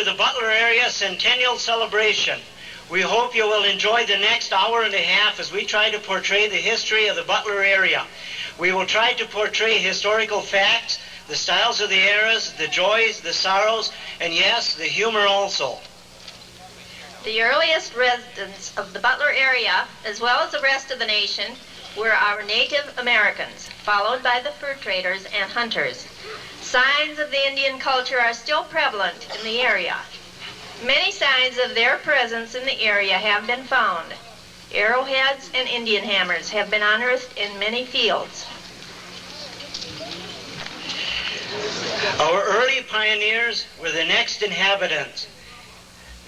to the Butler area Centennial celebration. We hope you will enjoy the next hour and a half as we try to portray the history of the Butler area. We will try to portray historical facts, the styles of the eras, the joys, the sorrows, and yes, the humor also. The earliest residents of the Butler area, as well as the rest of the nation, were our Native Americans, followed by the fur traders and hunters. Signs of the Indian culture are still prevalent in the area. Many signs of their presence in the area have been found. Arrowheads and Indian hammers have been unearthed in many fields. Our early pioneers were the next inhabitants.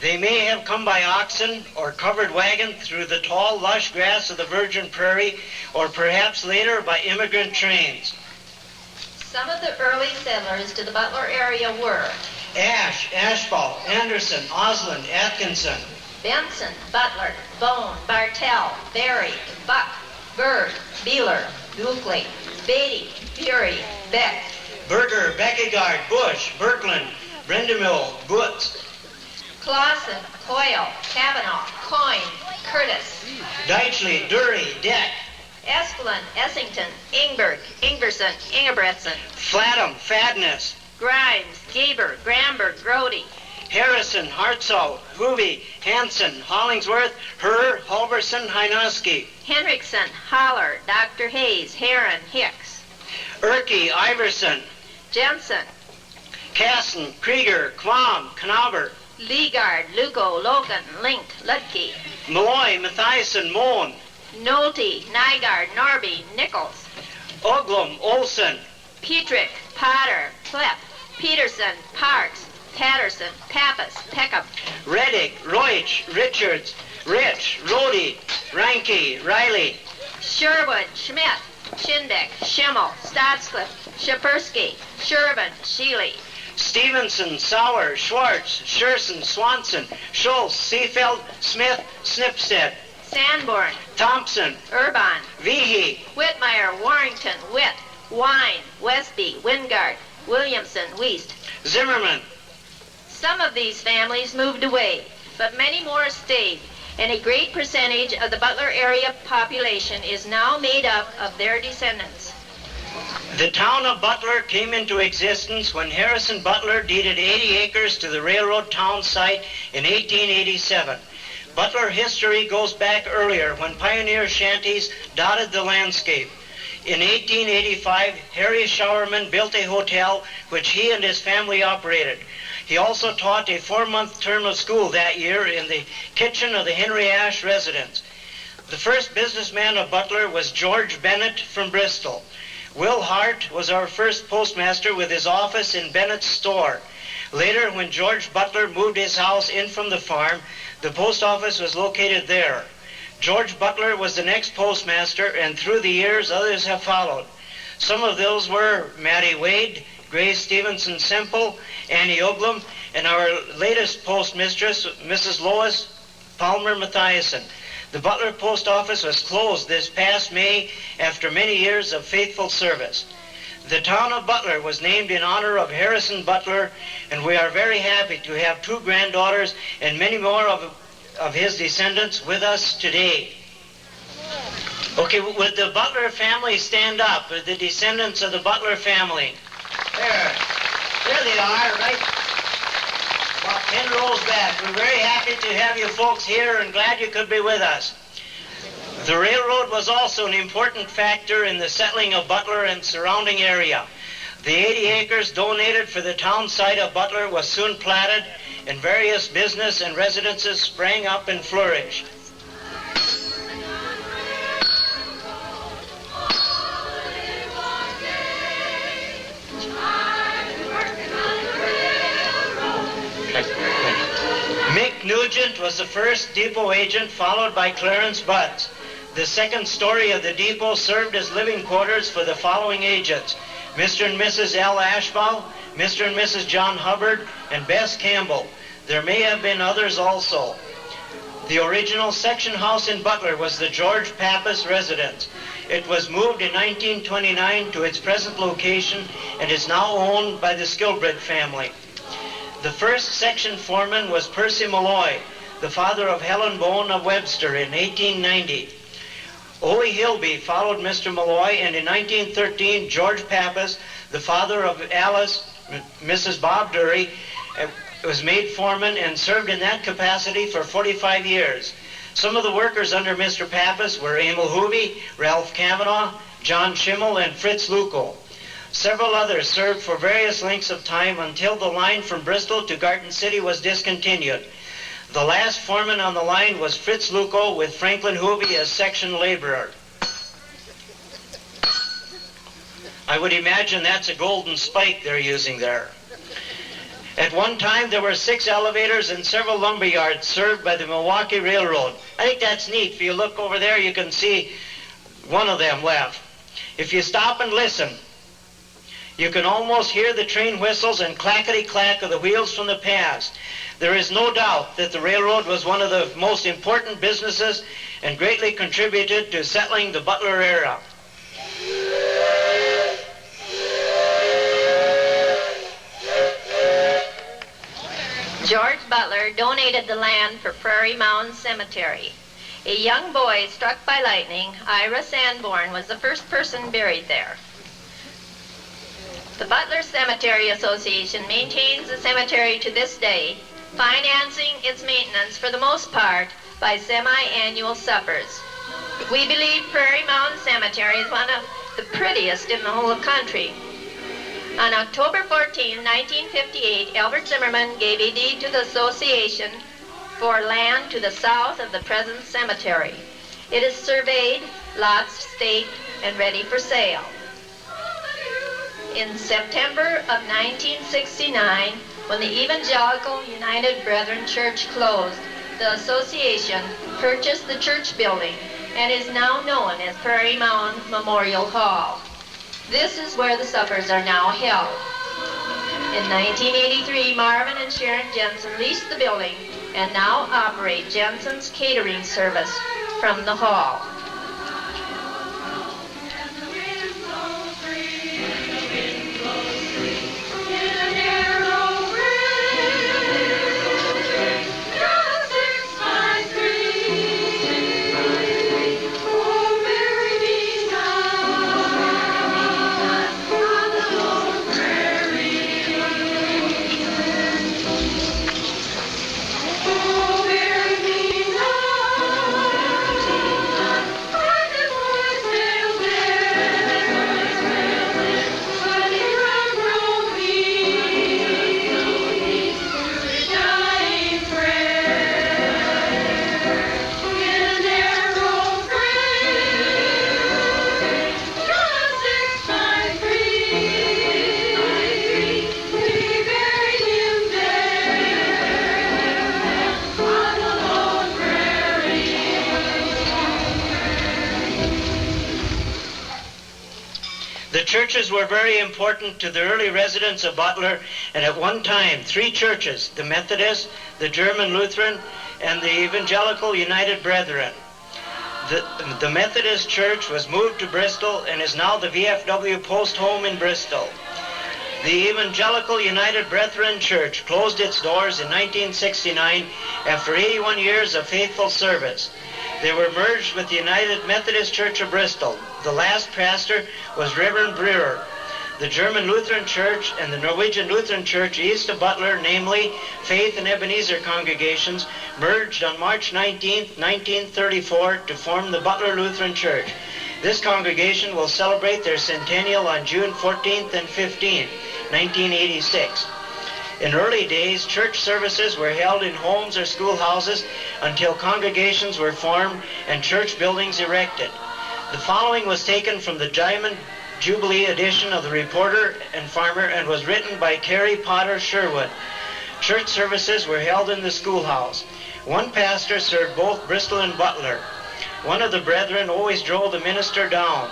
They may have come by oxen or covered wagon through the tall, lush grass of the virgin prairie, or perhaps later by immigrant trains. Some of the early settlers to the Butler area were Ash, Ashbal, Anderson, Osland, Atkinson, Benson, Butler, Bone, Bartell, Berry, Buck, Bird, Beeler, Dukley, Beatty, Fury, Beck, Berger, Beckegard, Bush, Birkeland, Brendemill, Butz, Clausen, Coyle, Kavanaugh, Coyne, Curtis, Deitchley, Dury, Deck, Esplin, Essington, Ingberg, Ingerson, Ingebretson, Flatham, Fadness, Grimes, Gieber, Gramberg, Grody, Harrison, Hartzell, Hoovey, Hansen, Hollingsworth, Herr, Halverson, Hynoski, Henriksen, Holler, Dr. Hayes, Heron, Hicks, Erke, Iverson, Jensen, Casson, Krieger, Quam, Knauber, Leegard, Lugo, Logan, Link, Lutke, Malloy, Mathiasen, Moen, Nolte, Nygaard, Norby, Nichols, Oglum, Olson, Petrick, Potter, Plepp, Peterson, Parks, Patterson, Pappas, Peckham, Reddick, Roich, Richards, Rich, Rhodey, Ranke, Riley, Sherwood, Schmidt, Schinbeck, Schimmel, Stottscliffe, Shapersky, Shervin, Sheely, Stevenson, Sauer, Schwartz, Scherson, Swanson, Schultz, Seefeld, Smith, Snipstead, Sanborn, Thompson, Urban, Veehee, Whitmire, Warrington, Witt, Wine, Westby, Wingard, Williamson, Wiest, Zimmerman. Some of these families moved away, but many more stayed, and a great percentage of the Butler area population is now made up of their descendants. The town of Butler came into existence when Harrison Butler deeded 80 acres to the railroad town site in 1887. Butler history goes back earlier when pioneer shanties dotted the landscape. In 1885, Harry Showerman built a hotel which he and his family operated. He also taught a 4-month term of school that year in the kitchen of the Henry Ash residence. The first businessman of Butler was George Bennett from Bristol. Will Hart was our first postmaster with his office in Bennett's store. Later, when George Butler moved his house in from the farm, the post office was located there. George Butler was the next postmaster, and through the years, others have followed. Some of those were Mattie Wade, Grace Stevenson Semple, Annie Oglum, and our latest postmistress, Mrs. Lois Palmer Mathiasen. The Butler post office was closed this past May after many years of faithful service. The town of Butler was named in honor of Harrison Butler, and we are very happy to have 2 granddaughters and many more of his descendants with us today. Okay, would the Butler family stand up? The descendants of the Butler family. There they are, right? About 10 rows back. We're very happy to have you folks here and glad you could be with us. The railroad was also an important factor in the settling of Butler and surrounding area. The 80 acres donated for the town site of Butler was soon platted, and various business and residences sprang up and flourished. Mick Nugent was the first depot agent, followed by Clarence Butts. The second story of the depot served as living quarters for the following agents: Mr. and Mrs. L. Ashbaugh, Mr. and Mrs. John Hubbard, and Bess Campbell. There may have been others also. The original section house in Butler was the George Pappas residence. It was moved in 1929 to its present location and is now owned by the Skilbred family. The first section foreman was Percy Malloy, the father of Helen Bone of Webster in 1890. Ole Hilby followed Mr. Malloy, and in 1913, George Pappas, the father of Alice, Mrs. Bob Dury, was made foreman and served in that capacity for 45 years. Some of the workers under Mr. Pappas were Emil Hooby, Ralph Cavanaugh, John Schimmel, and Fritz Luco. Several others served for various lengths of time until the line from Bristol to Garden City was discontinued. The last foreman on the line was Fritz Luco, with Franklin Hooby as section laborer. I would imagine that's a golden spike they're using there. At one time, there were 6 elevators and several lumber yards served by the Milwaukee Railroad. I think that's neat. If you look over there, you can see one of them left. If you stop and listen, you can almost hear the train whistles and clackety-clack of the wheels from the past. There is no doubt that the railroad was one of the most important businesses and greatly contributed to settling the Butler era. George Butler donated the land for Prairie Mound Cemetery. A young boy struck by lightning, Ira Sanborn, was the first person buried there. The Butler Cemetery Association maintains the cemetery to this day, financing its maintenance for the most part by semi-annual suppers. We believe Prairie Mound Cemetery is one of the prettiest in the whole country. On October 14, 1958, Albert Zimmerman gave a deed to the association for land to the south of the present cemetery. It is surveyed, lots staked, and ready for sale. In September of 1969, when the Evangelical United Brethren Church closed, the association purchased the church building and is now known as Prairie Mound Memorial Hall. This is where the suppers are now held. In 1983, Marvin and Sharon Jensen leased the building and now operate Jensen's catering service from the hall. Churches were very important to the early residents of Butler, and at one time 3 churches, the Methodist, the German Lutheran, and the Evangelical United Brethren. The Methodist Church was moved to Bristol and is now the VFW Post Home in Bristol. The Evangelical United Brethren Church closed its doors in 1969 after 81 years of faithful service. They were merged with the United Methodist Church of Bristol. The last pastor was Reverend Brewer. The German Lutheran Church and the Norwegian Lutheran Church east of Butler, namely Faith and Ebenezer congregations, merged on March 19, 1934 to form the Butler Lutheran Church. This congregation will celebrate their centennial on June 14th and 15th, 1986. In early days, church services were held in homes or schoolhouses until congregations were formed and church buildings erected. The following was taken from the Diamond Jubilee edition of the Reporter and Farmer and was written by Carrie Potter Sherwood. Church services were held in the schoolhouse. One pastor served both Bristol and Butler. One of the brethren always drove the minister down.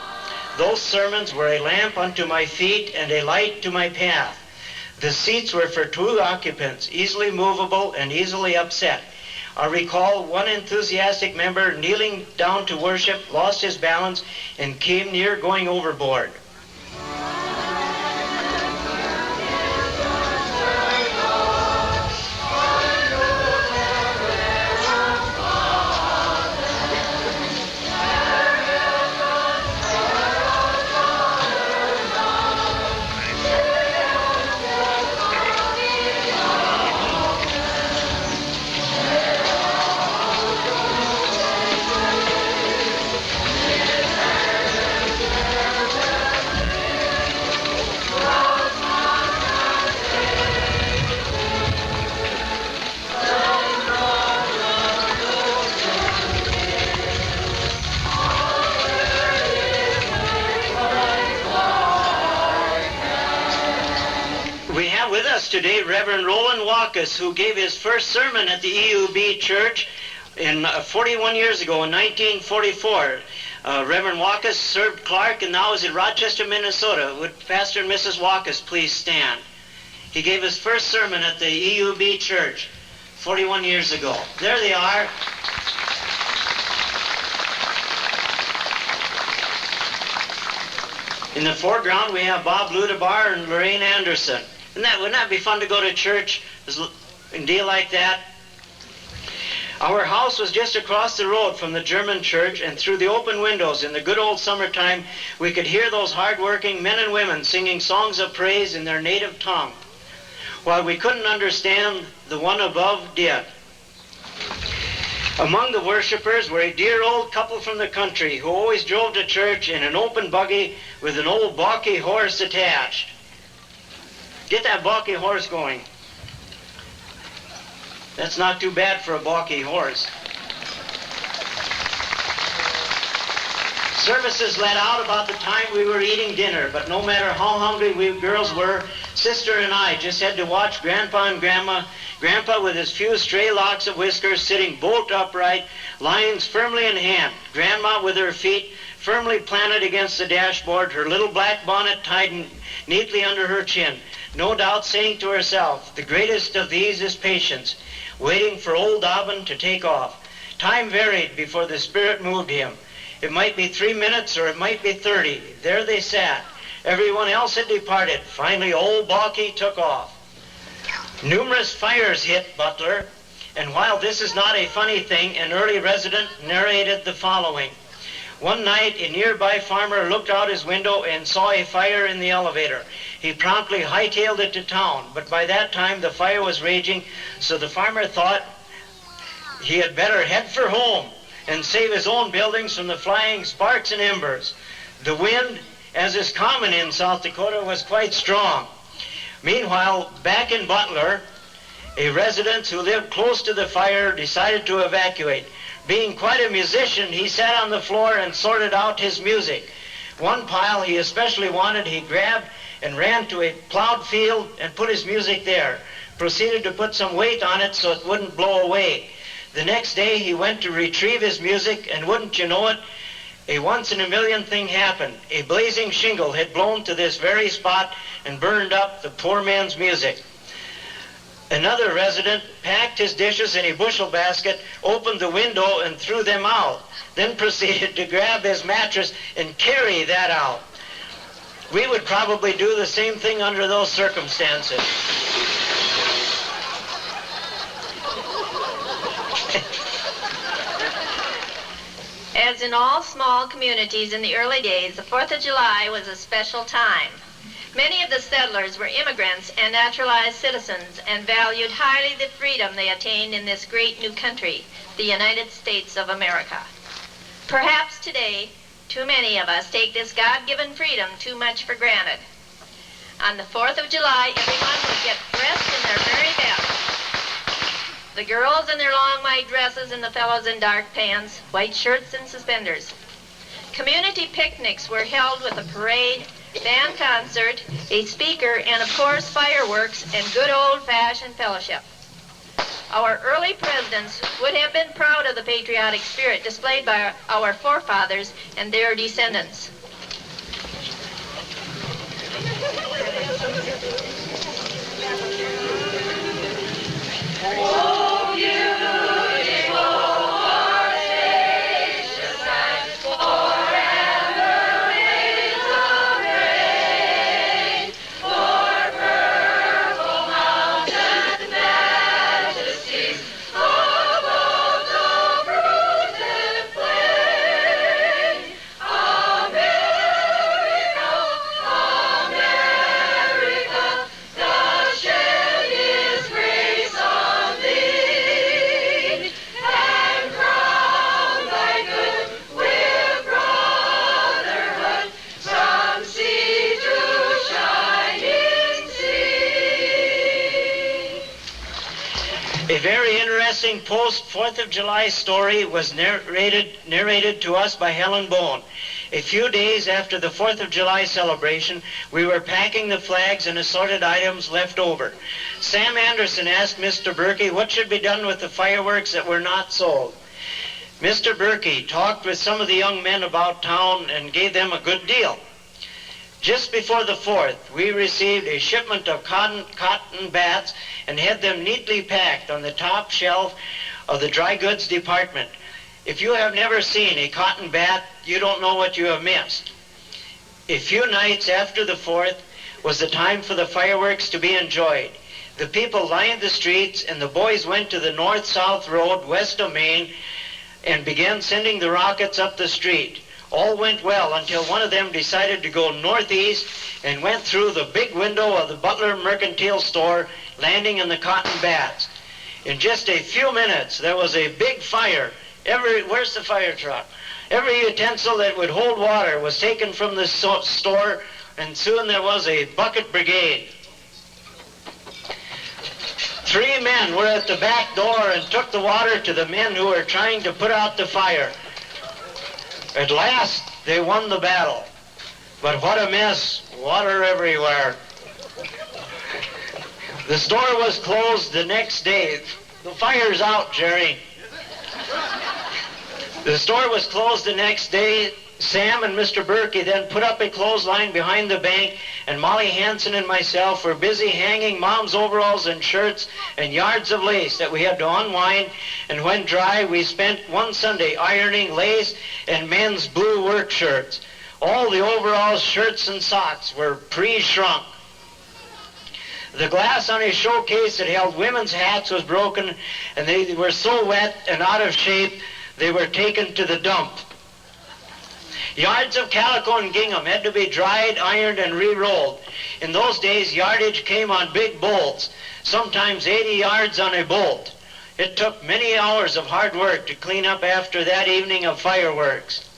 Those sermons were a lamp unto my feet and a light to my path. The seats were for 2 occupants, easily movable and easily upset. I recall one enthusiastic member kneeling down to worship, lost his balance, and came near going overboard. have with us today Reverend Roland Walkus, who gave his first sermon at the EUB Church 41 years ago in 1944. Reverend Walkus served Clark and now is in Rochester, Minnesota. Would Pastor and Mrs. Walkus please stand? He gave his first sermon at the EUB Church 41 years ago. There they are. In the foreground, we have Bob Ludebar and Lorraine Anderson. Wouldn't that be fun to go to church and deal like that? Our house was just across the road from the German church, and through the open windows in the good old summertime, we could hear those hard-working men and women singing songs of praise in their native tongue, while we couldn't understand, the one above did. Among the worshipers were a dear old couple from the country who always drove to church in an open buggy with an old balky horse attached. Get that balky horse going. That's not too bad for a balky horse. Services let out about the time we were eating dinner, but no matter how hungry we girls were, Sister and I just had to watch Grandpa and Grandma. Grandpa with his few stray locks of whiskers sitting bolt upright, lines firmly in hand. Grandma with her feet firmly planted against the dashboard, her little black bonnet tied neatly under her chin, no doubt saying to herself, the greatest of these is patience, waiting for old Dobbin to take off. Time varied before the Spirit moved him. It might be 3 minutes or it might be 30. There they sat. Everyone else had departed. Finally, old Balky took off. Numerous fires hit Butler, and while this is not a funny thing, an early resident narrated the following. One night, a nearby farmer looked out his window and saw a fire in the elevator. He promptly hightailed it to town, but by that time the fire was raging, so the farmer thought he had better head for home and save his own buildings from the flying sparks and embers. The wind, as is common in South Dakota, was quite strong. Meanwhile, back in Butler, a resident who lived close to the fire decided to evacuate. Being quite a musician, he sat on the floor and sorted out his music. One pile he especially wanted, he grabbed and ran to a plowed field and put his music there. Proceeded to put some weight on it so it wouldn't blow away. The next day he went to retrieve his music, and wouldn't you know it, a once-in-a-million thing happened. A blazing shingle had blown to this very spot and burned up the poor man's music. Another resident packed his dishes in a bushel basket, opened the window and threw them out, then proceeded to grab his mattress and carry that out. We would probably do the same thing under those circumstances. As in all small communities in the early days, the 4th of July was a special time. Many of the settlers were immigrants and naturalized citizens and valued highly the freedom they attained in this great new country, the United States of America. Perhaps today, too many of us take this God-given freedom too much for granted. On the 4th of July, everyone would get dressed in their very best. The girls in their long white dresses and the fellows in dark pants, white shirts and suspenders. Community picnics were held with a parade, band concert, a speaker, and of course fireworks and good old-fashioned fellowship. Our early presidents would have been proud of the patriotic spirit displayed by our forefathers and their descendants. Oh, beautiful, our spacious land, forever winds of rain, for purple mountain majesties, above the fruited plain. America, America, the shed is grace on thee, and crown thy good with brotherhood, from sea to shining sea. A very interesting post-4th of July story was narrated to us by Helen Bone. A few days after the 4th of July celebration, we were packing the flags and assorted items left over. Sam Anderson asked Mr. Berkey what should be done with the fireworks that were not sold. Mr. Berkey talked with some of the young men about town and gave them a good deal. Just before the 4th, we received a shipment of cotton bats and had them neatly packed on the top shelf of the dry goods department. If you have never seen a cotton bat, you don't know what you have missed. A few nights after the 4th was the time for the fireworks to be enjoyed. The people lined the streets and the boys went to the north-south road west of Main and began sending the rockets up the street. All went well until one of them decided to go northeast and went through the big window of the Butler Mercantile store, landing in the cotton bats. In just a few minutes, there was a big fire. Where's the fire truck? Every utensil that would hold water was taken from the store, and soon there was a bucket brigade. 3 men were at the back door and took the water to the men who were trying to put out the fire. At last, they won the battle. But what a mess, water everywhere. The store was closed the next day. The fire's out, Jerry. The store was closed the next day. Sam and Mr. Berkey then put up a clothesline behind the bank, and Molly Hanson and myself were busy hanging Mom's overalls and shirts and yards of lace that we had to unwind, and when dry, we spent one Sunday ironing lace and men's blue work shirts. All the overalls, shirts, and socks were pre-shrunk. The glass on a showcase that held women's hats was broken, and they were so wet and out of shape, they were taken to the dump. Yards of calico and gingham had to be dried, ironed, and re-rolled. In those days, yardage came on big bolts, sometimes 80 yards on a bolt. It took many hours of hard work to clean up after that evening of fireworks.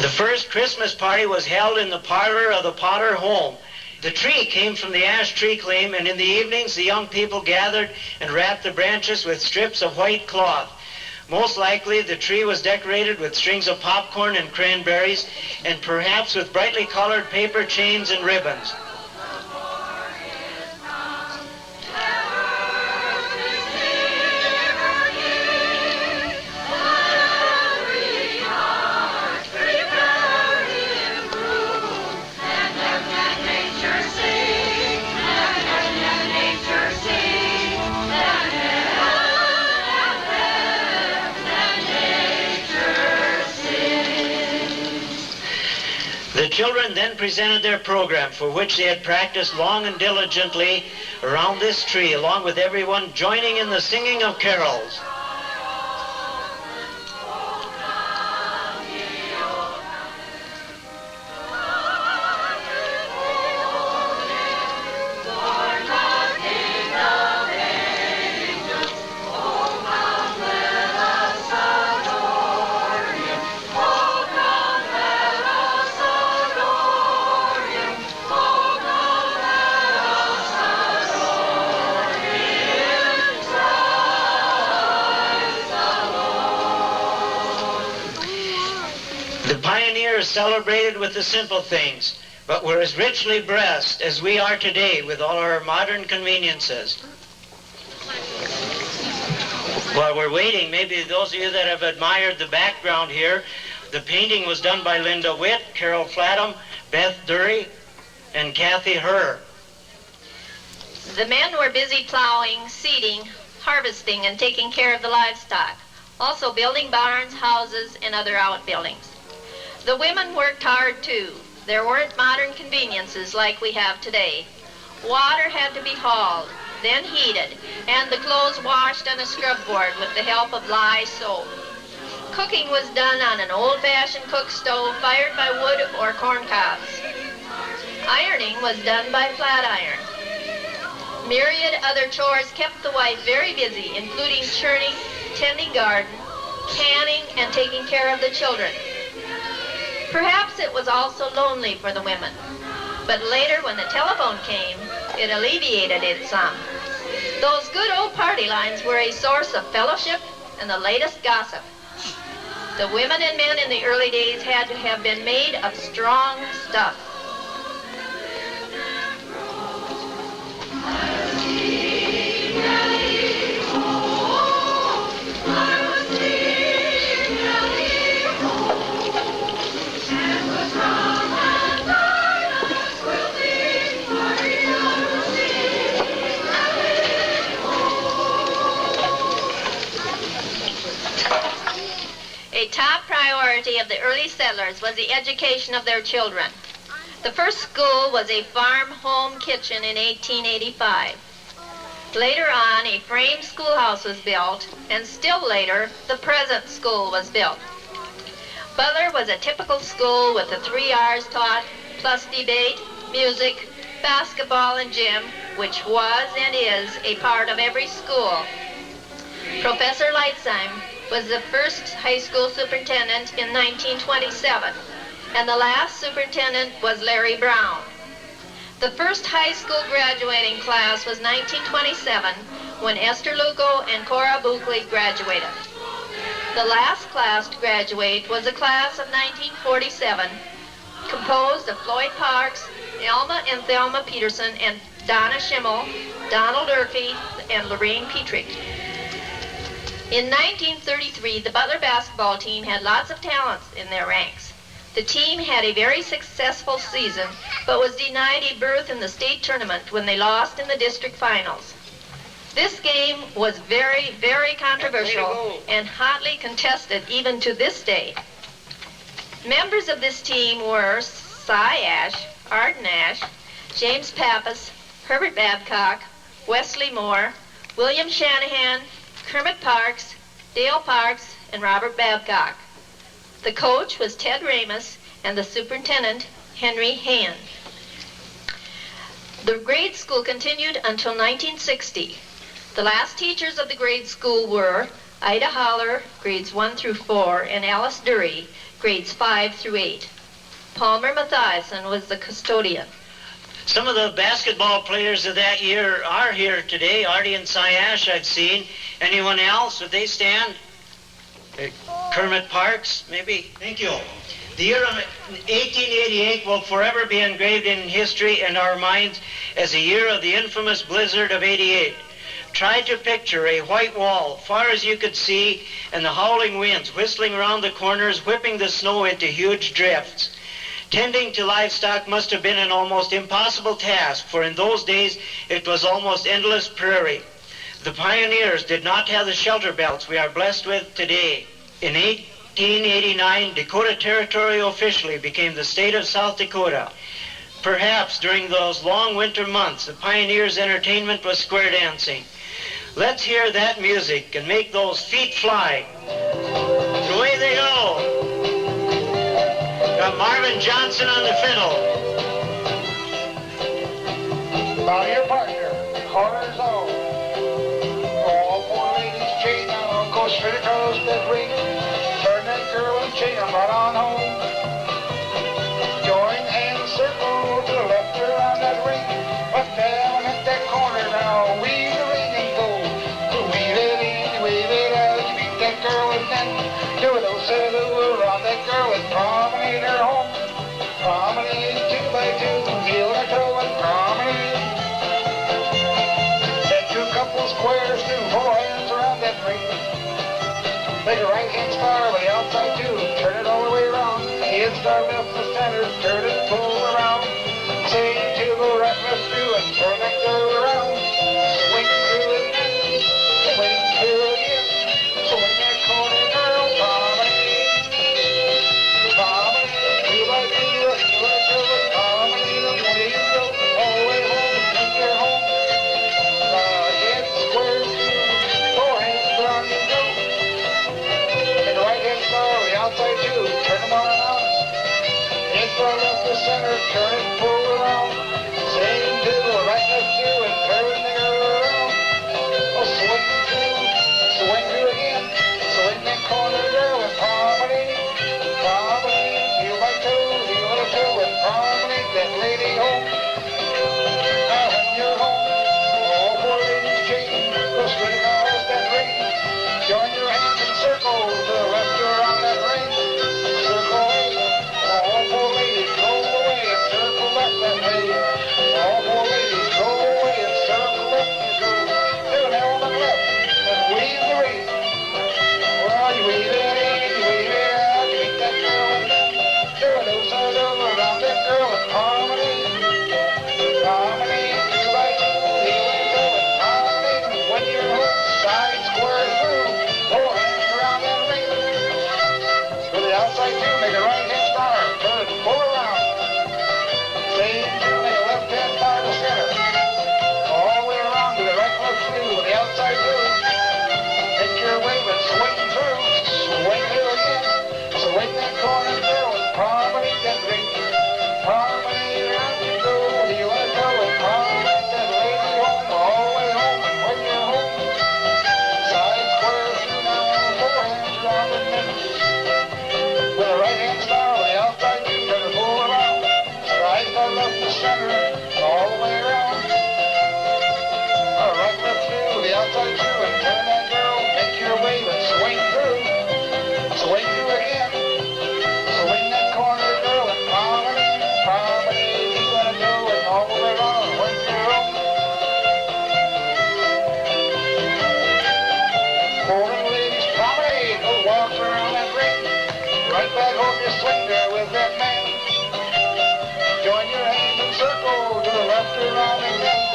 The first Christmas party was held in the parlor of the Potter home. The tree came from the ash tree claim, and in the evenings the young people gathered and wrapped the branches with strips of white cloth. Most likely the tree was decorated with strings of popcorn and cranberries, and perhaps with brightly colored paper chains and ribbons. The children then presented their program, for which they had practiced long and diligently around this tree, along with everyone joining in the singing of carols. Celebrated with the simple things, but were as richly blessed as we are today with all our modern conveniences. While we're waiting, maybe those of you that have admired the background here, the painting was done by Linda Witt, Carol Flatham, Beth Dury, and Kathy Herr. The men were busy plowing, seeding, harvesting, and taking care of the livestock, also building barns, houses, and other outbuildings. The women worked hard, too. There weren't modern conveniences like we have today. Water had to be hauled, then heated, and the clothes washed on a scrub board with the help of lye soap. Cooking was done on an old-fashioned cook stove fired by wood or corn cobs. Ironing was done by flat iron. Myriad other chores kept the wife very busy, including churning, tending garden, canning, and taking care of the children. Perhaps it was also lonely for the women, but later when the telephone came, it alleviated it some. Those good old party lines were a source of fellowship and the latest gossip. The women and men in the early days had to have been made of strong stuff. A top priority of the early settlers was the education of their children. The first school was a farm home kitchen in 1885. Later on, a frame schoolhouse was built, and still later, the present school was built. Butler was a typical school with the 3 R's taught, plus debate, music, basketball, and gym, which was and is a part of every school. Professor Lightsheim was the first high school superintendent in 1927, and the last superintendent was Larry Brown. The first high school graduating class was 1927, when Esther Lugo and Cora Buckley graduated. The last class to graduate was the class of 1947, composed of Floyd Parks, Elma and Thelma Peterson, and Donna Schimmel, Donald Urphy, and Lorraine Petrie. In 1933, the Butler basketball team had lots of talents in their ranks. The team had a very successful season, but was denied a berth in the state tournament when they lost in the district finals. This game was very, very controversial and hotly contested even to this day. Members of this team were Cy Ash, Art Nash, James Pappas, Herbert Babcock, Wesley Moore, William Shanahan, Kermit Parks, Dale Parks, and Robert Babcock. The coach was Ted Ramus, and the superintendent, Henry Hand. The grade school continued until 1960. The last teachers of the grade school were Ida Holler, grades 1 through 4, and Alice Dury, grades 5 through 8. Palmer Mathiasen was the custodian. Some of the basketball players of that year are here today. Artie and Cy Ash I've seen. Anyone else? Would they stand? Kermit Parks, maybe? Thank you. The year of 1888 will forever be engraved in history and our minds as a year of the infamous blizzard of '88. Try to picture a white wall, far as you could see, and the howling winds whistling around the corners, whipping the snow into huge drifts. Tending to livestock must have been an almost impossible task, for in those days it was almost endless prairie. The pioneers did not have the shelter belts we are blessed with today. In 1889, Dakota Territory officially became the state of South Dakota. Perhaps during those long winter months, the pioneers' entertainment was square dancing. Let's hear that music and make those feet fly. Away they go. Got Marvin Johnson on the fiddle. About your partner, corners on. All 4 ladies chain on, go straight across that ring. Turn that girl and chain them right on home. Join and circle to the left around that ring. But down at that corner now, weave the ring and go. Weave it in, wave it out, you beat that girl and then do it, circle around that girl and promenade her home. Promenade 2 by 2, heel her toe and promenade. Then 2 couple squares, do 4 hands around that ring. Make a right hand star with the outside too, turn it all the way around. Hand star left to center, turn it, pull around. Say 2, go right, left through, and turn that girl around. Swing through again, swing through again. Swing that corner girl, promenade. Promenade, 2 by 2, heel her toe and promenade. Away you go, all the way home, take her home. Head square through, 4 hands around you go. Make a right hand star with the outside too, turn them on and on. I hope you swing there with that man. Join your hands in circle to the left or right again.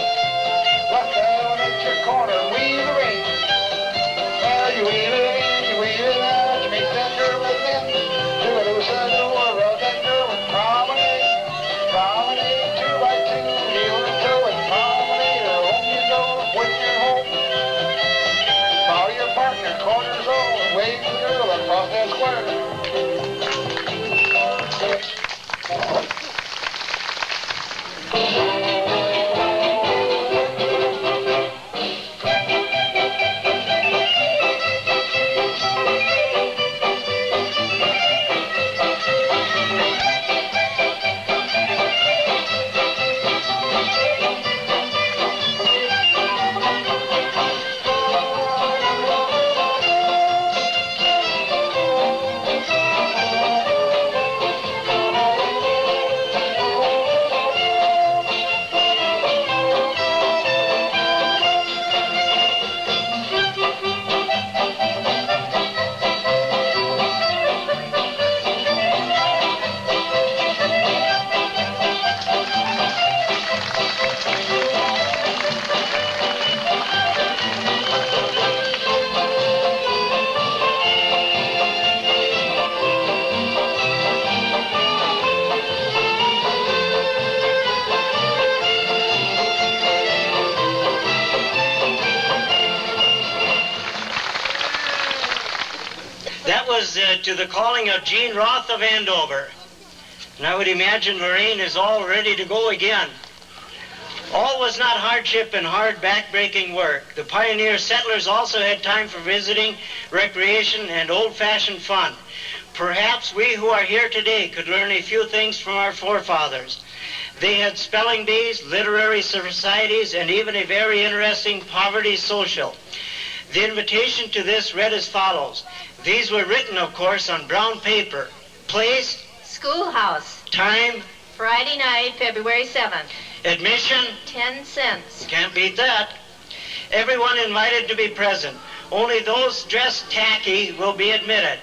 Left down at your corner, wheel the ring. Well, you wheel it in, you wheel it out, you make that girl again. Do it outside the door, rub that girl and promenade. Promenade 2 by 2, heel and toe and promenade. Home you go when you're home. Follow your partner, corner zone, and wave the girl across that square. That was to the calling of Gene Roth of Andover. And I would imagine Lorraine is all ready to go again. All was not hardship and hard back-breaking work. The pioneer settlers also had time for visiting, recreation, and old-fashioned fun. Perhaps we who are here today could learn a few things from our forefathers. They had spelling bees, literary societies, and even a very interesting poverty social. The invitation to this read as follows. These were written, of course, on brown paper. Place, Schoolhouse, time, Friday night, February 7th. admission, 10 cents. can't beat that. Everyone invited to be present. Only those dressed tacky will be admitted.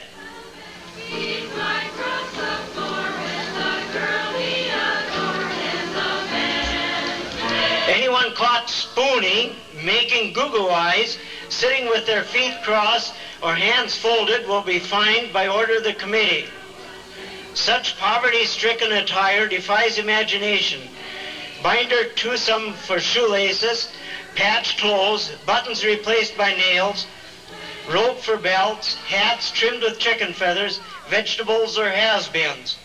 He might cross the floor with the girl he adored and the man. Anyone caught spooning, making goo-goo eyes, sitting with their feet crossed or hands folded will be fined by order of the committee. Such poverty-stricken attire defies imagination. Binder twosome for shoelaces, patched clothes, buttons replaced by nails, rope for belts, hats trimmed with chicken feathers, vegetables or has-beens.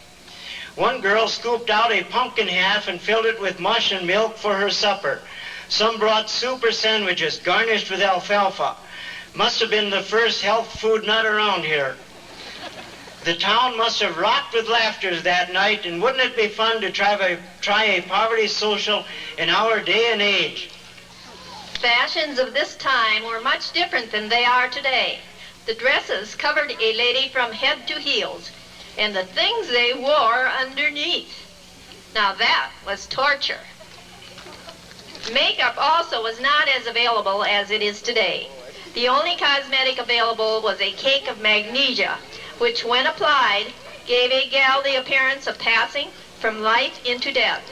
One girl scooped out a pumpkin half and filled it with mush and milk for her supper. Some brought soup or sandwiches garnished with alfalfa. Must have been the first health food nut around here. The town must have rocked with laughter that night, and wouldn't it be fun to try a poverty social in our day and age? Fashions of this time were much different than they are today. The dresses covered a lady from head to heels, and the things they wore underneath. Now that was torture. Makeup also was not as available as it is today. The only cosmetic available was a cake of magnesia, which when applied gave a gal the appearance of passing from life into death.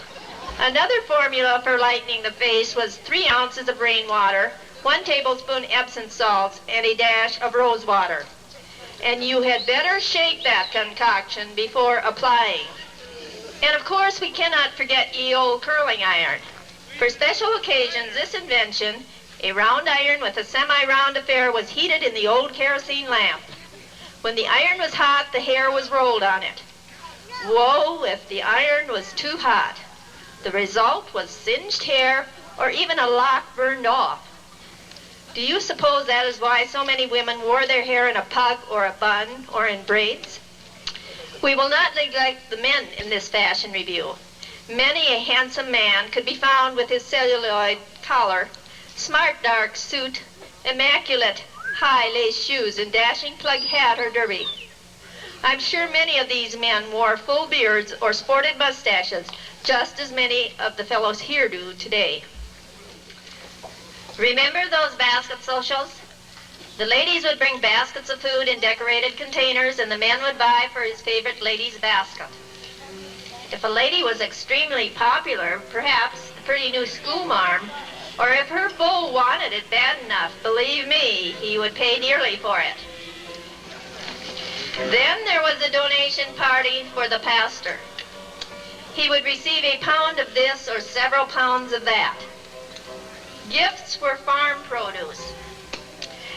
Another formula for lightening the face was 3 ounces of rainwater, 1 tablespoon Epsom salts, and a dash of rose water. And you had better shake that concoction before applying. And of course we cannot forget ye old curling iron. For special occasions, this invention, a round iron with a semi-round affair, was heated in the old kerosene lamp. When the iron was hot, the hair was rolled on it. Woe if the iron was too hot. The result was singed hair or even a lock burned off. Do you suppose that is why so many women wore their hair in a pug or a bun or in braids? We will not neglect the men in this fashion review. Many a handsome man could be found with his celluloid collar, smart dark suit, immaculate high lace shoes, and dashing plug hat or derby. I'm sure many of these men wore full beards or sported mustaches, just as many of the fellows here do today. Remember those basket socials? The ladies would bring baskets of food in decorated containers, and the men would buy for his favorite lady's basket. If a lady was extremely popular, perhaps a pretty new schoolmarm, or if her beau wanted it bad enough, believe me, he would pay dearly for it. Then there was a donation party for the pastor. He would receive a pound of this or several pounds of that. Gifts were farm produce.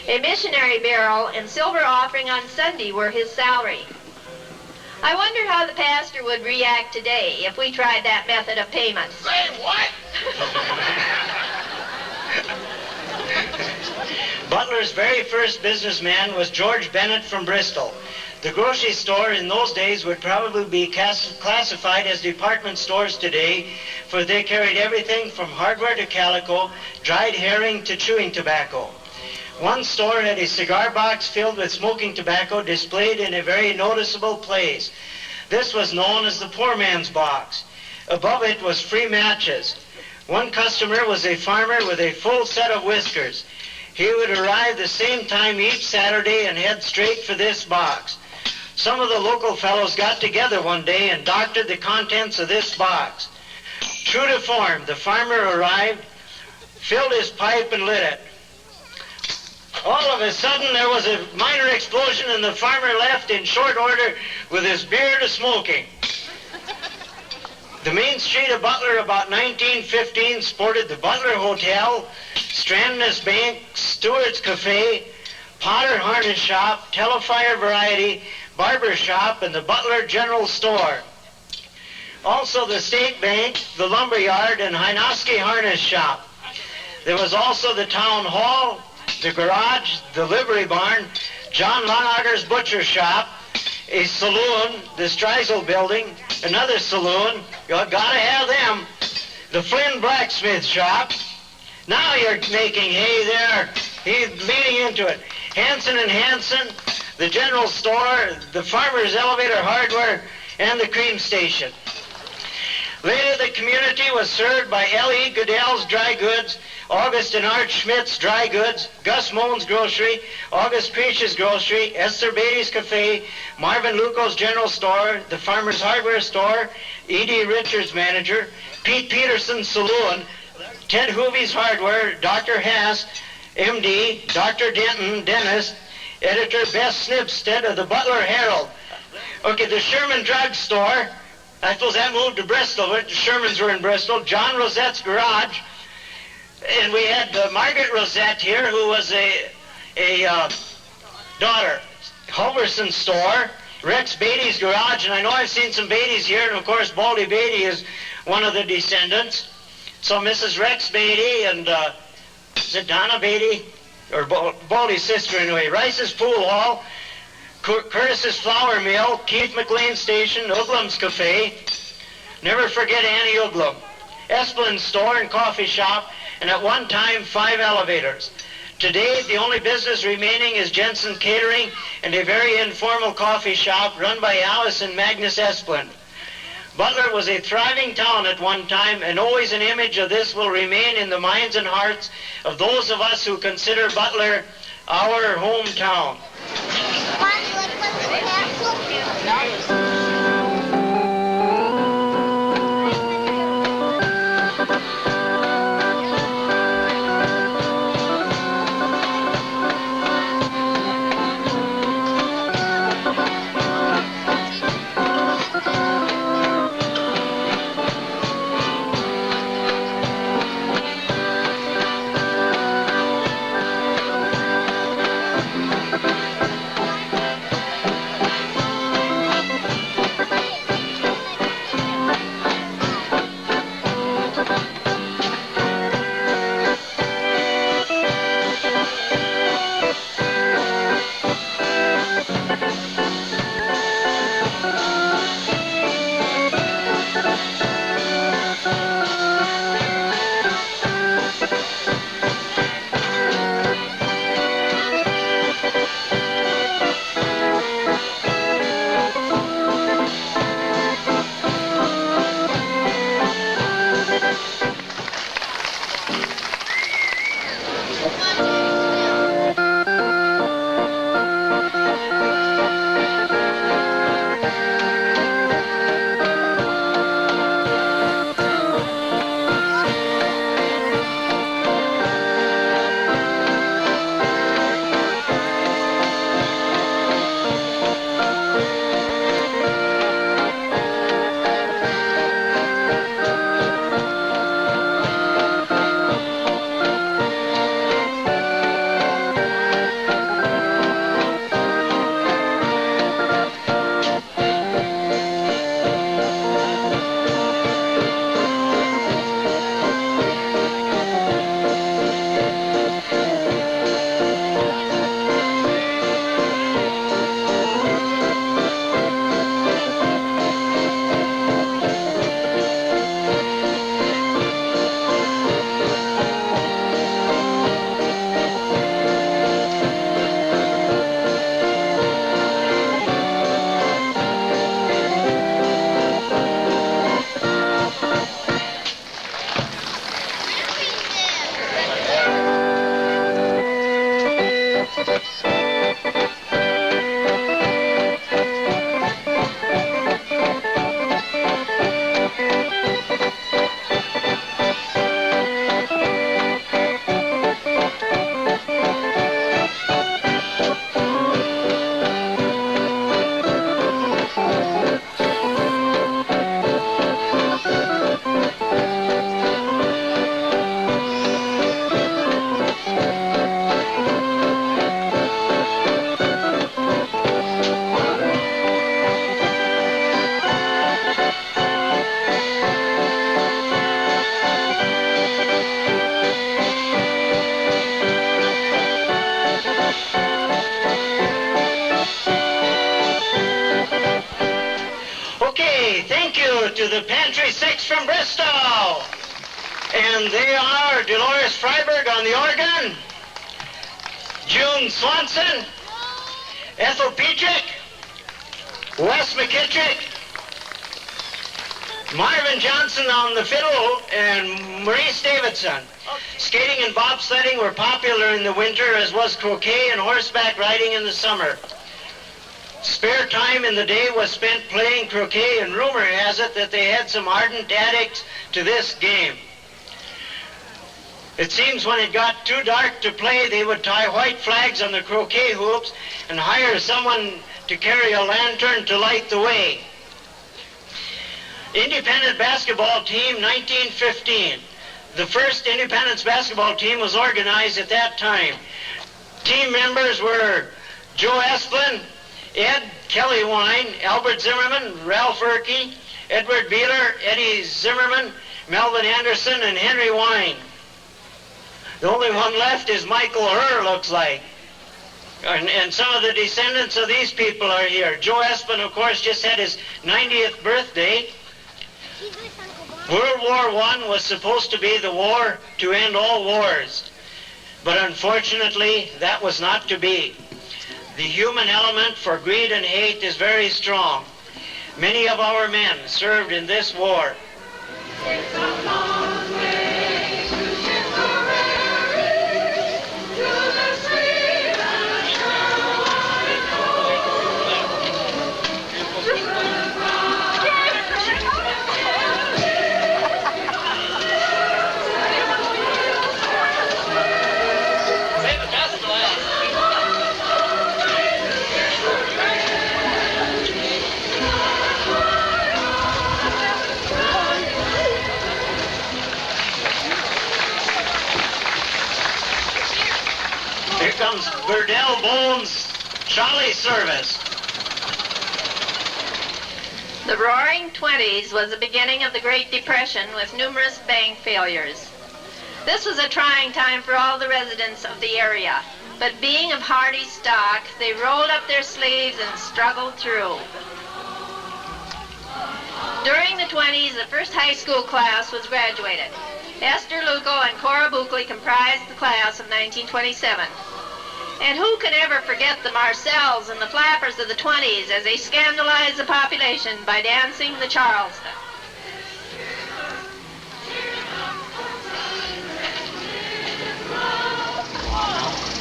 A missionary barrel and silver offering on Sunday were his salary. I wonder how the pastor would react today if we tried that method of payment. Say what? Butler's very first businessman was George Bennett from Bristol. The grocery store in those days would probably be classified as department stores today, for they carried everything from hardware to calico, dried herring to chewing tobacco. One store had a cigar box filled with smoking tobacco displayed in a very noticeable place. This was known as the poor man's box. Above it was free matches. One customer was a farmer with a full set of whiskers. He would arrive the same time each Saturday and head straight for this box. Some of the local fellows got together one day and doctored the contents of this box. True to form, the farmer arrived, filled his pipe and lit it. All of a sudden, there was a minor explosion, and the farmer left in short order with his beard a-smoking. The main street of Butler, about 1915, sported the Butler Hotel, Strandness Bank, Stewart's Cafe, Potter Harness Shop, Telefire Variety, Barber Shop, and the Butler General Store. Also the State Bank, the Lumber Yard, and Hynoski Harness Shop. There was also the Town Hall, the garage, the livery barn, John Lonauger's butcher shop, a saloon, the Streisel building, another saloon, you gotta have them, the Flynn blacksmith shop. Now you're making hay there. He's leading into it. Hanson and Hanson, the general store, the farmer's elevator hardware, and the cream station. Later, the community was served by L.E. Goodell's Dry Goods, August and Art Schmidt's Dry Goods, Gus Mohn's Grocery, August Creech's Grocery, Esther Beatty's Cafe, Marvin Luco's General Store, the Farmer's Hardware Store, E.D. Richards Manager, Pete Peterson's Saloon, Ted Hoovey's Hardware, Dr. Haas, M.D., Dr. Denton, Dentist, Editor Bess Snibstead of the Butler Herald. Okay, the Sherman Drug Store, I suppose that moved to Bristol, but the Shermans were in Bristol, John Rosette's Garage, and we had Margaret Rosette here, who was a daughter. Hulverson's Store, Rex Beatty's Garage, and I know I've seen some Beattys here, and of course Baldy Beatty is one of the descendants. So Mrs. Rex Beatty and, is it Donna Beatty? Or Baldy's sister anyway. Rice's Pool Hall, Curtis's Flour Mill, Keith McLean's Station, Uglam's Cafe. Never forget Annie Uglam. Esplin's Store and Coffee Shop, and at one time 5 elevators. Today, the only business remaining is Jensen Catering and a very informal coffee shop run by Alice and Magnus Esplin. Butler was a thriving town at one time, and always an image of this will remain in the minds and hearts of those of us who consider Butler our hometown. to the Pantry Six from Bristol. And they are Dolores Freiberg on the organ, June Swanson, Ethel Petrick, Wes McKittrick, Marvin Johnson on the fiddle, and Maurice Davidson. Skating and bobsledding were popular in the winter, as was croquet and horseback riding in the summer. Spare time in the day was spent playing croquet, and rumor has it that they had some ardent addicts to this game. It seems when it got too dark to play, they would tie white flags on the croquet hoops and hire someone to carry a lantern to light the way. Independent basketball team, 1915. The first Independence basketball team was organized at that time. Team members were Joe Esplin, Ed Kelly Wine, Albert Zimmerman, Ralph Erkey, Edward Beeler, Eddie Zimmerman, Melvin Anderson, and Henry Wine. The only one left is Michael Herr, looks like. And some of the descendants of these people are here. Joe Esplin, of course, just had his 90th birthday. World War I was supposed to be the war to end all wars. But unfortunately, that was not to be. The human element for greed and hate is very strong. Many of our men served in this war. It's a long way to Tipperary, to the sweet and sure white Here comes Burdell Bones' Trolley Service. The Roaring Twenties was the beginning of the Great Depression with numerous bank failures. This was a trying time for all the residents of the area, but being of hardy stock, they rolled up their sleeves and struggled through. During the 20s, the first high school class was graduated. Esther Luco and Cora Buckley comprised the class of 1927. And who can ever forget the Marcells and the Flappers of the 20s as they scandalized the population by dancing the Charleston?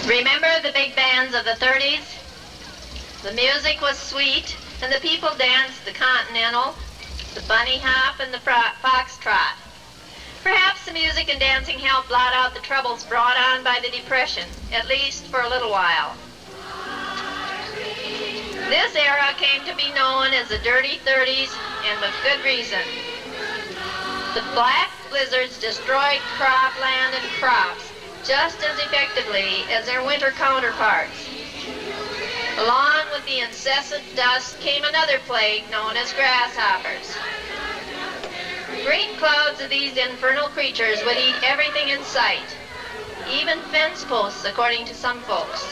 Remember the big bands of the 30s? The music was sweet, and the people danced the Continental, the Bunny Hop, and the Foxtrot. Perhaps the music and dancing helped blot out the troubles brought on by the Depression, at least for a little while. This era came to be known as the Dirty 30s, and with good reason. The black blizzards destroyed cropland and crops just as effectively as their winter counterparts. Along with the incessant dust came another plague known as grasshoppers. Great clouds of these infernal creatures would eat everything in sight, even fence posts, according to some folks.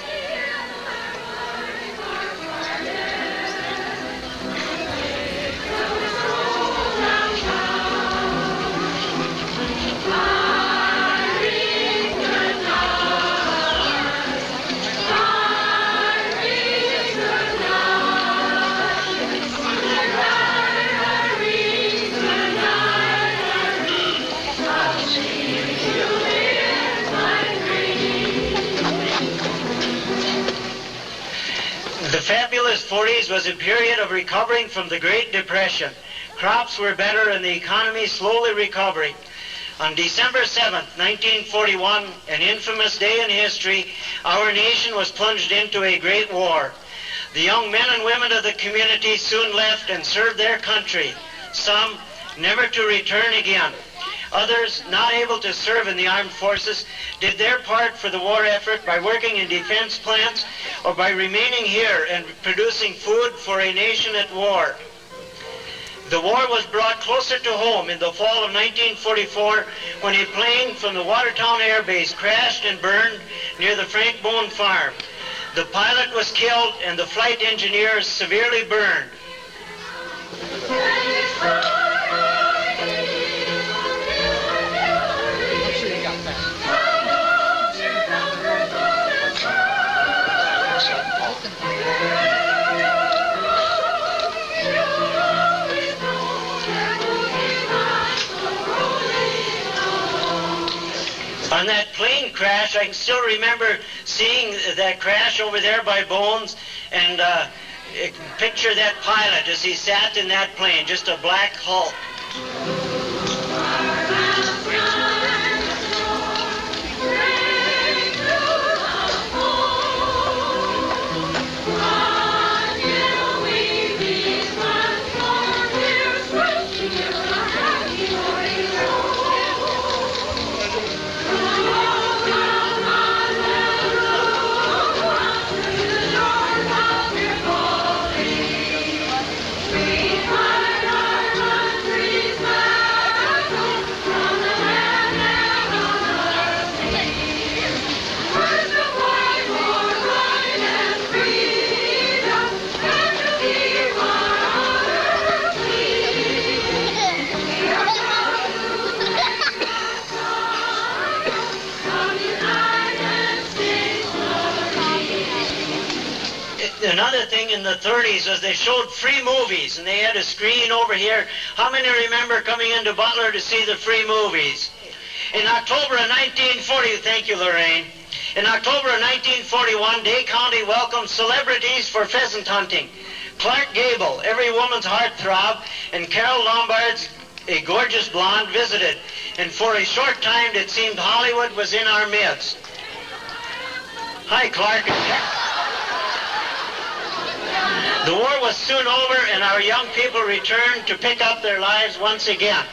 The fabulous 40s was a period of recovering from the Great Depression. Crops were better and the economy slowly recovering. On December 7th, 1941, an infamous day in history, our nation was plunged into a great war. The young men and women of the community soon left and served their country, some never to return again. Others, not able to serve in the armed forces, did their part for the war effort by working in defense plants or by remaining here and producing food for a nation at war. The war was brought closer to home in the fall of 1944 when a plane from the Watertown Air Base crashed and burned near the Frank Bone Farm. The pilot was killed and the flight engineer severely burned. On that plane crash, I can still remember seeing that crash over there by Bones, and picture that pilot as he sat in that plane, just a black hulk. Another thing in the 30s was they showed free movies, and they had a screen over here. How many remember coming into Butler to see the free movies? In October of 1940, thank you, Lorraine. In October of 1941, Day County welcomed celebrities for pheasant hunting. Clark Gable, every woman's heartthrob, and Carol Lombard's A Gorgeous Blonde visited. And for a short time, it seemed Hollywood was in our midst. Hi, Clark and Carol. The war was soon over, and our young people returned to pick up their lives once again.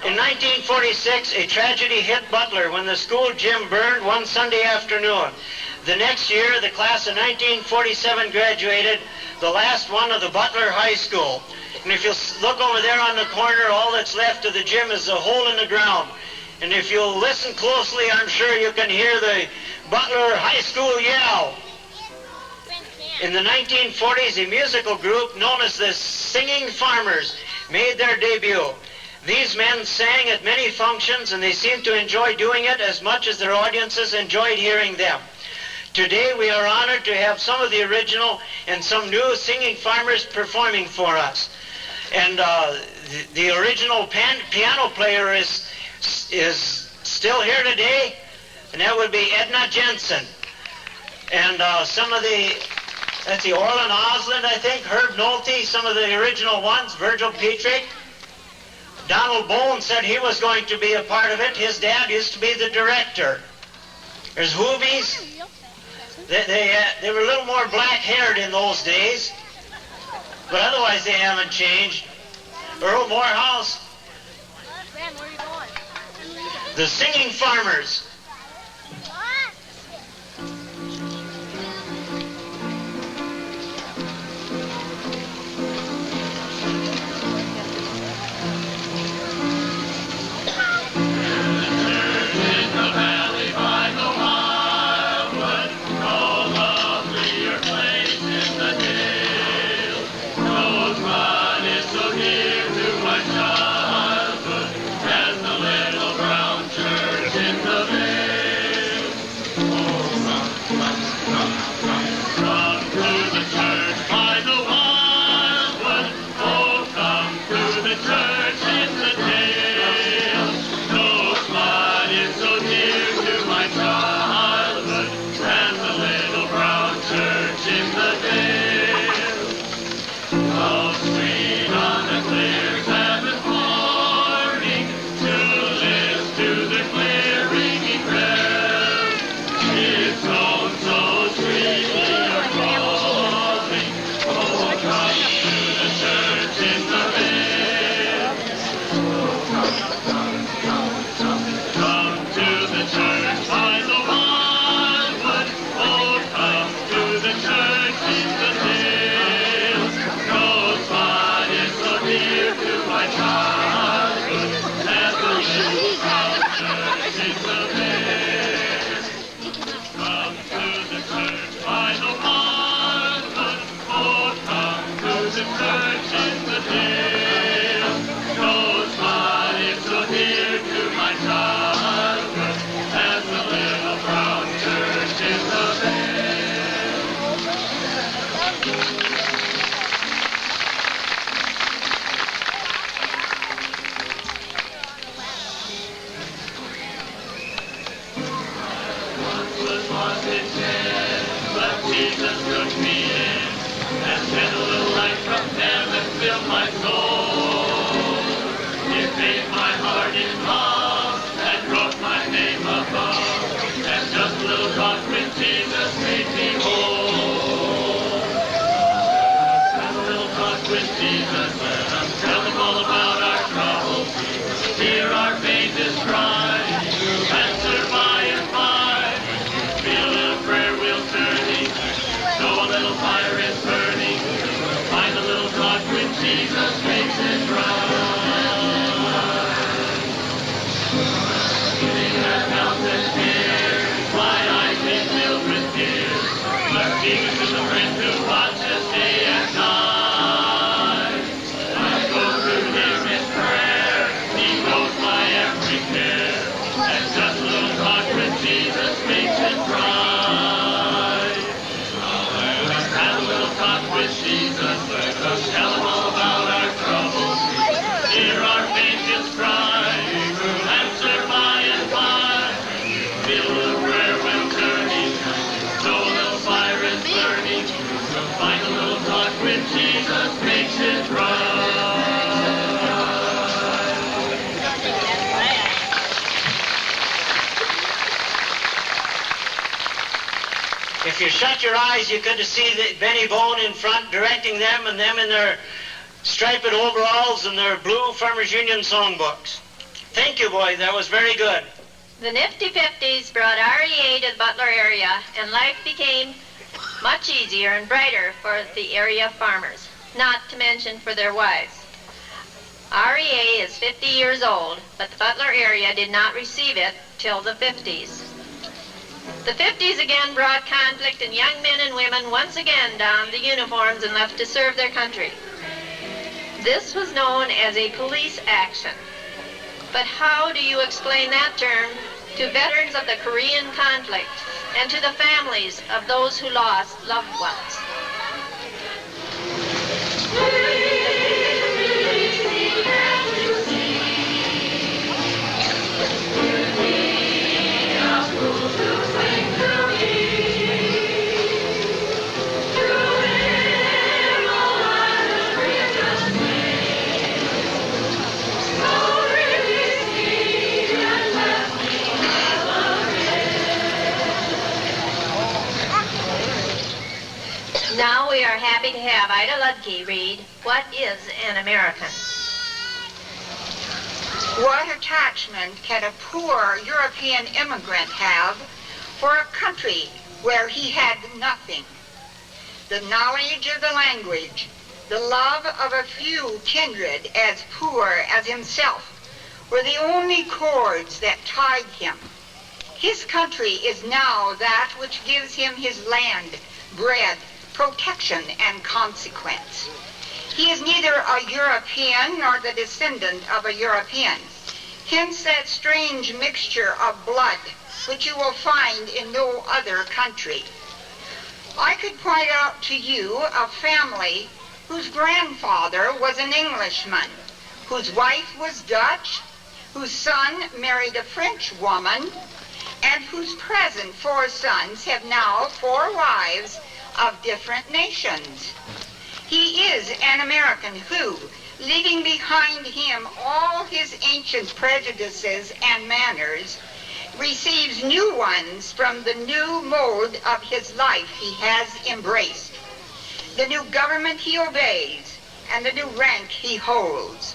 In 1946, a tragedy hit Butler when the school gym burned one Sunday afternoon. The next year, the class of 1947 graduated, the last one of the Butler High School. And if you look over there on the corner, all that's left of the gym is a hole in the ground. And if you'll listen closely, I'm sure you can hear the Butler High School yell. In the 1940s, a musical group known as the Singing Farmers made their debut. These men sang at many functions, and they seemed to enjoy doing it as much as their audiences enjoyed hearing them. Today, we are honored to have some of the original and some new Singing Farmers performing for us. And the original piano player is still here today, and that would be Edna Jensen. And some of the... That's the Orland Osland, I think, Herb Nolte, some of the original ones, Virgil Petrick. Donald Bone said he was going to be a part of it. His dad used to be the director. There's Hoovies. They were a little more black-haired in those days, but otherwise they haven't changed. Earl Morehouse. The Singing Farmers. As the little brown church in the village. Jesus took me in and sent a little light from heaven filled my soul. It made my heart in love and wrote my name above. And just a little talk with Jesus made me whole. Have a little talk with Jesus, let us tell him all about our troubles. Hear our faintest cry, answer by and by. Feel a little prayer will turn him, know a little fire is burning. Find a little talk with Jesus makes it right. Sitting at mountain here, my eyes may filled with tears. But Jesus is a friend who watches day and night. I go through him in prayer, he knows my every care. And just a little talk with Jesus makes it right. Let's have a little talk with Jesus, let us tell him all about our troubles. Hear our faintest cry, answer by and by. Feel a little prayer will turn him, know a little fire is burning. Find a little talk with Jesus makes it right. If you shut your eyes, you could see the Benny Bone in front directing them, and them in their striped overalls and their blue Farmers Union songbooks. Thank you, boy. That was very good. The nifty 50s brought REA to the Butler area, and life became much easier and brighter for the area farmers, not to mention for their wives. REA is 50 years old, but the Butler area did not receive it till the 50s. The 50s again brought conflict, and young men and women once again donned the uniforms and left to serve their country. This was known as a police action. But how do you explain that term to veterans of the Korean conflict and to the families of those who lost loved ones? Now we are happy to have Ida Ludke read, What is an American? What attachment can a poor European immigrant have for a country where he had nothing? The knowledge of the language, the love of a few kindred as poor as himself, were the only cords that tied him. His country is now that which gives him his land, bread, protection, and consequence. He is neither a European nor the descendant of a European. Hence that strange mixture of blood which you will find in no other country. I could point out to you a family whose grandfather was an Englishman, whose wife was Dutch, whose son married a French woman, and whose present 4 sons have now 4 wives of different nations. He is an American who, leaving behind him all his ancient prejudices and manners, receives new ones from the new mode of his life he has embraced, the new government he obeys, and the new rank he holds.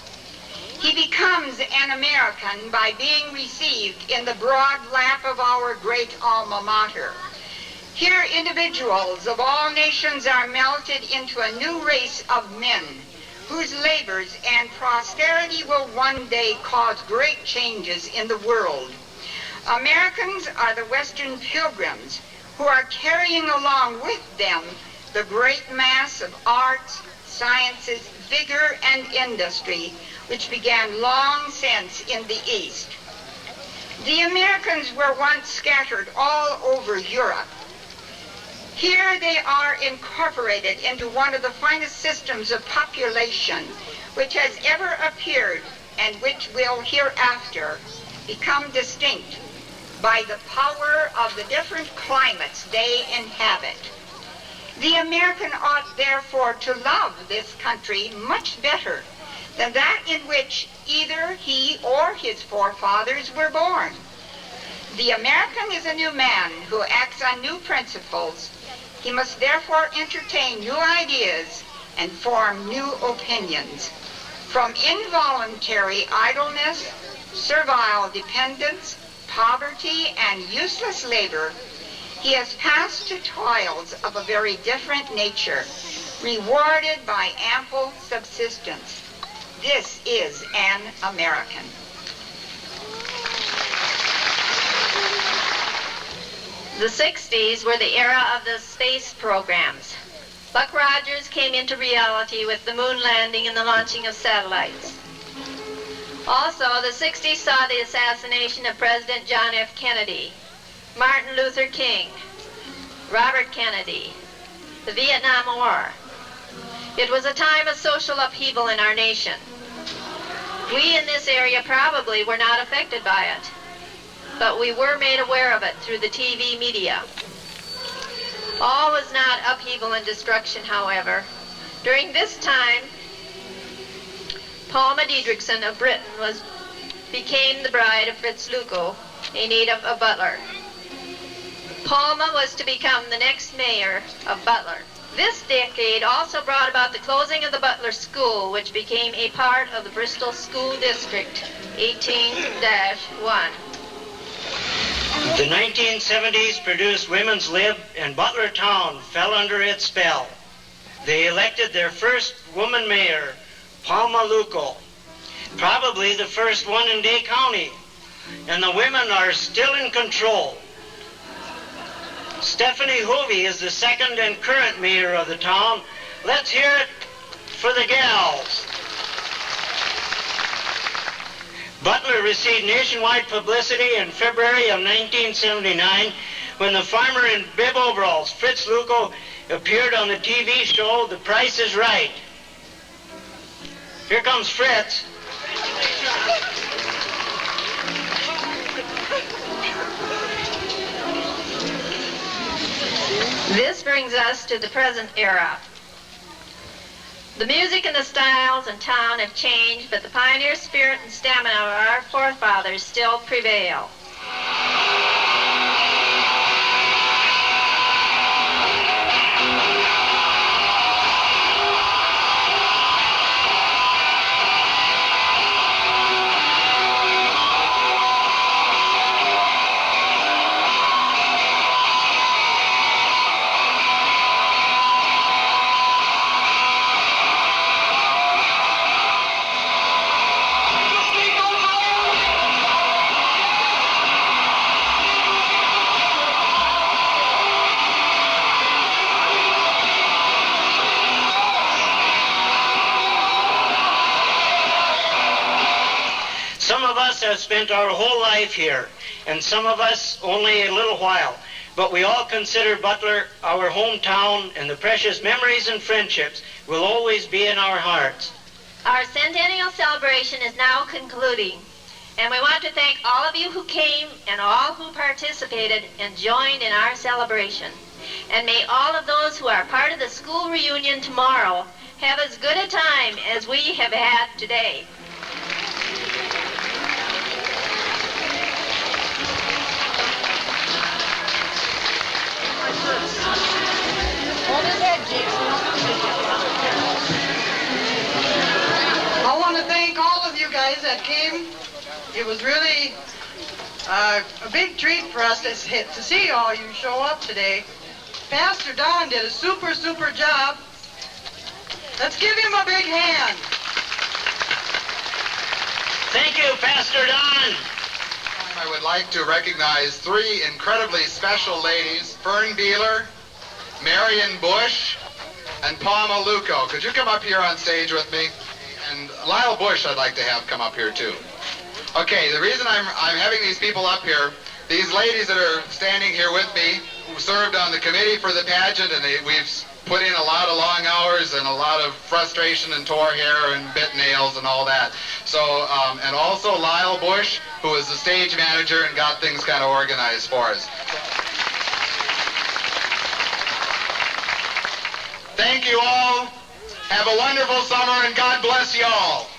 He becomes an American by being received in the broad lap of our great alma mater. Here individuals of all nations are melted into a new race of men whose labors and prosperity will one day cause great changes in the world. Americans are the Western pilgrims who are carrying along with them the great mass of arts, sciences, vigor, and industry which began long since in the East. The Americans were once scattered all over Europe. Here they are incorporated into one of the finest systems of population which has ever appeared and which will hereafter become distinct by the power of the different climates they inhabit. The American ought therefore to love this country much better than that in which either he or his forefathers were born. The American is a new man who acts on new principles. He must therefore entertain new ideas and form new opinions. From involuntary idleness, servile dependence, poverty, and useless labor, he has passed to toils of a very different nature, rewarded by ample subsistence. This is an American. The 60s were the era of the space programs. Buck Rogers came into reality with the moon landing and the launching of satellites. Also, the 60s saw the assassination of President John F. Kennedy, Martin Luther King, Robert Kennedy, the Vietnam War. It was a time of social upheaval in our nation. We in this area probably were not affected by it, but we were made aware of it through the TV media. All was not upheaval and destruction, however. During this time, Palma Diedrichson of Britain became the bride of Fritz Luco, a native of Butler. Palma was to become the next mayor of Butler. This decade also brought about the closing of the Butler School, which became a part of the Bristol School District 18-1. The 1970s produced Women's Lib, and Butler Town fell under its spell. They elected their first woman mayor, Palma Luco, probably the first one in Day County, and the women are still in control. Stephanie Hovey is the second and current mayor of the town. Let's hear it for the gals. Butler received nationwide publicity in February of 1979 when the farmer in bib overalls, Fritz Luco, appeared on the TV show The Price is Right. Here comes Fritz. This brings us to the present era. The music and the styles in town have changed, but the pioneer spirit and stamina of our forefathers still prevail. Some of us have spent our whole life here, and some of us only a little while. But we all consider Butler our hometown, and the precious memories and friendships will always be in our hearts. Our Centennial celebration is now concluding, and we want to thank all of you who came and all who participated and joined in our celebration. And may all of those who are part of the school reunion tomorrow have as good a time as we have had today. Hold his head, Jason. I want to thank all of you guys that came. It was really a big treat for us to see all you show up today. Pastor Don did a super job. Let's give him a big hand. Thank you, Pastor Don. I would like to recognize three incredibly special ladies, Fern Beeler, Marion Bush, and Palma Luco. Could you come up here on stage with me? And Lyle Bush I'd like to have come up here too. Okay, the reason I'm having these people up here, these ladies that are standing here with me, who served on the committee for the pageant, and we've put in a lot of long hours and a lot of frustration and tore hair and bit nails and all that. So, and also Lyle Bush, who was the stage manager and got things kind of organized for us. Thank you all. Have a wonderful summer, and God bless you all.